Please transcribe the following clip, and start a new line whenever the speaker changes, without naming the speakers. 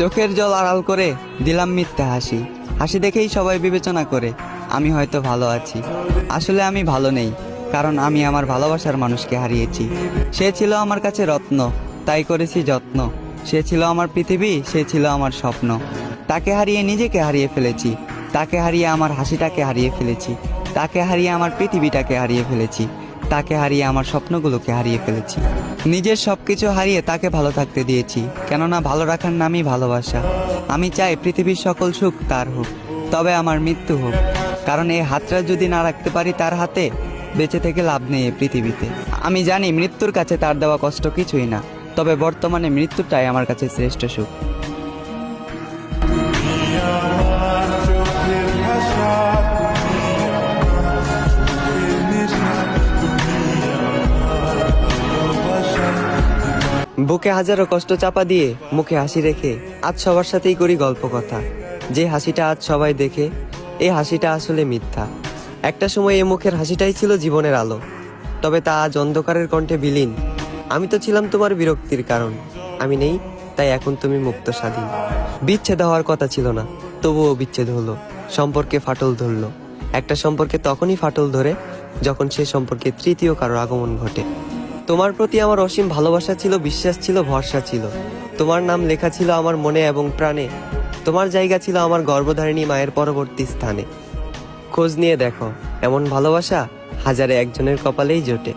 চোখের জল আড়াল করে দিলাম মিথ্যা হাসি, হাসি দেখেই সবাই বিবেচনা করে আমি হয়তো ভালো আছি। আসলে আমি ভালো নেই, কারণ আমি আমার ভালোবাসার মানুষকে হারিয়েছি। সে ছিল আমার কাছে রত্ন, তাই করেছি যত্ন। সে ছিল আমার পৃথিবী, সে ছিল আমার স্বপ্ন। তাকে হারিয়ে নিজেকে হারিয়ে ফেলেছি, তাকে হারিয়ে আমার হাসিটাকে হারিয়ে ফেলেছি, তাকে হারিয়ে আমার পৃথিবীটাকে হারিয়ে ফেলেছি, তাকে হারিয়ে আমার স্বপ্নগুলোকে হারিয়ে ফেলেছি। নিজের সব কিছু হারিয়ে তাকে ভালো থাকতে দিয়েছি, কেননা ভালো রাখার নামই ভালোবাসা। আমি চাই পৃথিবীর সকল সুখ তার হোক, তবে আমার মৃত্যু হোক, কারণ এই হাতটা যদি না রাখতে পারি তার হাতে, বেঁচে থেকে লাভ নেই এই পৃথিবীতে। আমি জানি মৃত্যুর কাছে তার দেওয়া কষ্ট কিছুই না, তবে বর্তমানে মৃত্যুটাই আমার কাছে শ্রেষ্ঠ সুখ। বুকে হাজারো কষ্ট চাপা দিয়ে মুখে হাসি রেখে আজ সবার সাথেই করি গল্প কথা। যে হাসিটা আজ সবাই দেখে, এই হাসিটা আসলে মিথ্যা। একটা সময় এই মুখের হাসিটাই ছিল জীবনের আলো, তবে তা আজ অন্ধকারের কণ্ঠে বিলীন। আমি তো ছিলাম তোমার বিরক্তির কারণ, আমি নেই তাই এখন তুমি মুক্ত স্বাধীন। বিচ্ছেদ হওয়ার কথা ছিল না, তবুও বিচ্ছেদ হলো, সম্পর্কে ফাটল ধরলো। একটা সম্পর্কে তখনই ফাটল ধরে যখন সে সম্পর্কে তৃতীয় কারো আগমন ঘটে। তোমার প্রতি আমার অসীম ভালোবাসা ছিল, বিশ্বাস ছিল, ভরসা ছিল। তোমার নাম লেখা ছিল আমার মনে এবং প্রাণে। তোমার জায়গা ছিল আমার গর্ভধারিণী মায়ের পরবর্তী স্থানে। খোঁজ নিয়ে দেখো, এমন ভালোবাসা হাজারে একজনের কপালেই জোটে।